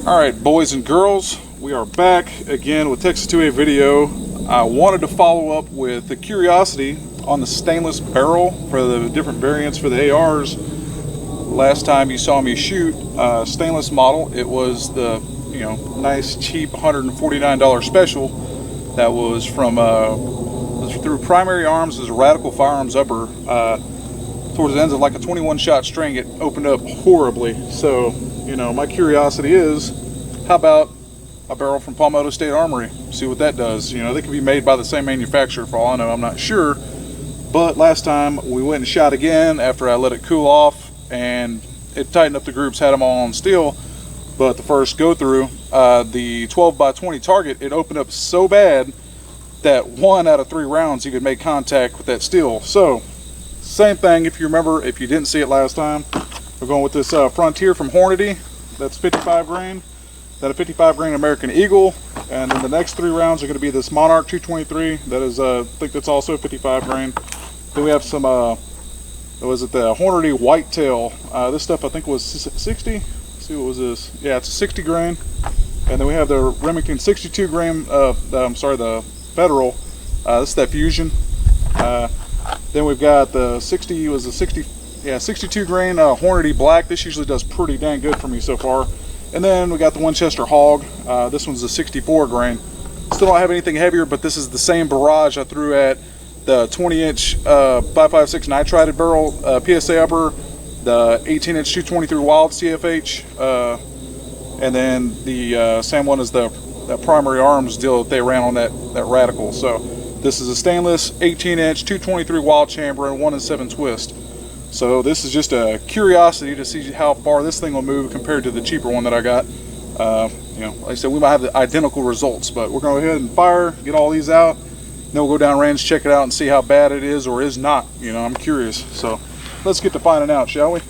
Alright, boys and girls, we are back again with Texas 2A video. I wanted to follow up with the curiosity on the stainless barrel for the different variants for the ARs. Last time you saw me shoot a stainless model, it was the nice cheap $149 special that was from through Primary Arms as a Radical Firearms upper. Towards the ends of like a 21 shot string, it opened up horribly. So my curiosity is, how about a barrel from Palmetto State Armory? See what that does. They could be made by the same manufacturer for all I know, I'm not sure. But last time we went and shot again after I let it cool off, and it tightened up the groups, had them all on steel. But the first go through, the 12x20 target, it opened up so bad that 1 out of 3 rounds even made contact with that steel. So same thing, if you remember, if you didn't see it last time, we're going with this Frontier from Hornady. That's 55 grain. Then a 55 grain American Eagle. And then the next 3 rounds are going to be this Monarch 223. That is, I think that's also 55 grain. Then we have some, was it the Hornady Whitetail? This stuff I think was 60. Let's see, what was this? Yeah, it's a 60 grain. And then we have the Remington 62 grain, the Federal. This is that Fusion. Then we've got the 62 grain Hornady Black. This usually does pretty dang good for me so far. And then we got the Winchester Hog. This one's a 64 grain. Still don't have anything heavier, but this is the same barrage I threw at the 20-inch 5.56 nitrided barrel PSA upper, the 18-inch 223 wylde CFH, and then the same one as that Primary Arms deal that they ran on that Radical. So this is a stainless 18-inch 223 wylde chamber and 1-in-7 twist. So this is just a curiosity to see how far this thing will move compared to the cheaper one that I got. Like I said, we might have the identical results, but we're going to go ahead and fire, get all these out, then we'll go down range, check it out, and see how bad it is or is not. I'm curious. So let's get to finding out, shall we?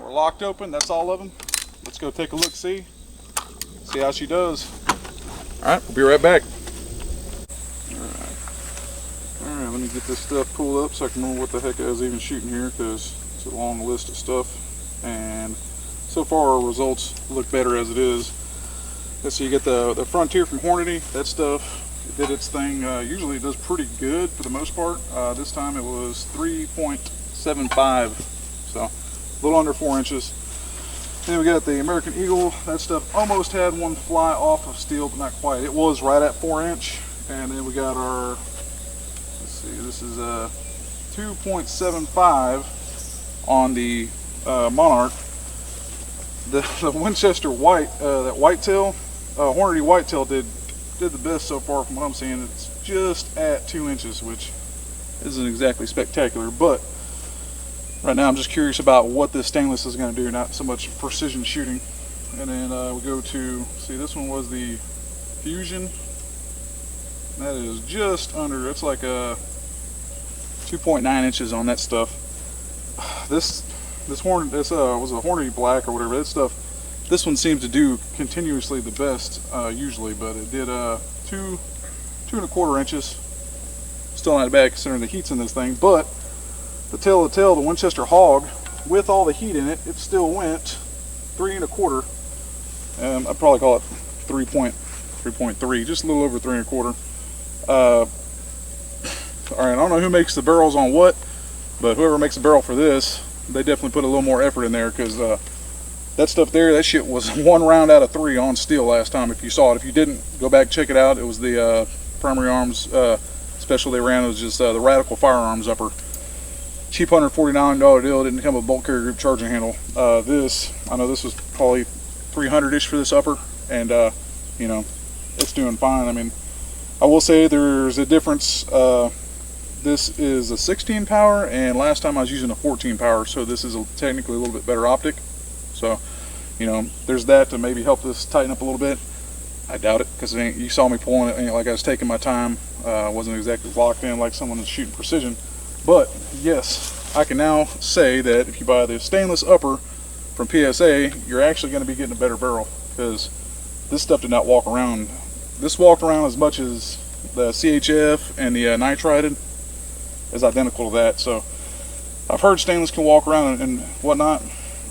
Locked open, that's all of them. Let's go take a look, see how she does. Alright, we'll be right back. Alright, let me get this stuff pulled up so I can remember what the heck I was even shooting here, because it's a long list of stuff, and so far our results look better as it is. So you get the Frontier from Hornady. That stuff, it did its thing. Usually it does pretty good for the most part. This time it was 3.75, so a little under 4 inches. Then we got the American Eagle. That stuff almost had one fly off of steel, but not quite. It was right at 4 inch. And then we got our, let's see, this is a 2.75 on the Monarch. The Winchester that Whitetail, Hornady Whitetail did the best so far from what I'm seeing. It's just at 2 inches, which isn't exactly spectacular, but right now I'm just curious about what this stainless is going to do, not so much precision shooting. And then we go to, see, this one was the Fusion. That is just under, it's like a 2.9 inches on that stuff. This was a Hornady Black or whatever. That stuff, this one seems to do continuously the best usually, but it did 2.25 inches. Still not bad considering the heat's in this thing, but the tail of the tail, the Winchester Hog, with all the heat in it, it still went 3.25. I'd probably call it 3.3, just a little over 3 1/4. All right, I don't know who makes the barrels on what, but whoever makes a barrel for this, they definitely put a little more effort in there, because that stuff there, that shit was 1 round out of 3 on steel last time. If you saw it, if you didn't, go back, check it out. It was the Primary Arms special they ran. It was just the Radical Firearms upper. Cheap $149 deal. Didn't come with bolt carrier group charging handle. This, I know this was probably 300-ish for this upper, and you know, it's doing fine. I mean, I will say there's a difference. This is a 16 power, and last time I was using a 14 power, so this is technically a little bit better optic. So, you know, there's that to maybe help this tighten up a little bit. I doubt it, because you saw me pulling it, ain't like I was taking my time. Wasn't exactly locked in like someone was shooting precision. But yes, I can now say that if you buy the stainless upper from PSA, you're actually going to be getting a better barrel, because this stuff did not walk around. This walked around as much as the CHF and the nitrided is identical to that. So I've heard stainless can walk around and whatnot.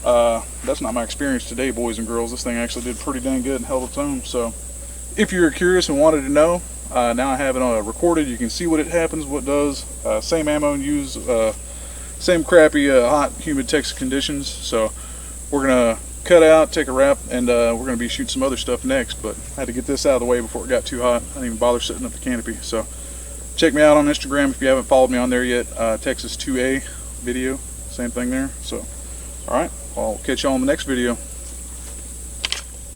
That's not my experience today, boys and girls. This thing actually did pretty dang good and held its own. So if you're curious and wanted to know, now I have it recorded. You can see what it happens, what it does. Same ammo and use, same crappy hot, humid Texas conditions. So we're gonna cut out, take a wrap, and we're gonna be shooting some other stuff next. But I had to get this out of the way before it got too hot. I didn't even bother setting up the canopy. So check me out on Instagram if you haven't followed me on there yet. Texas 2A video, same thing there. So all right, I'll catch you all in the next video.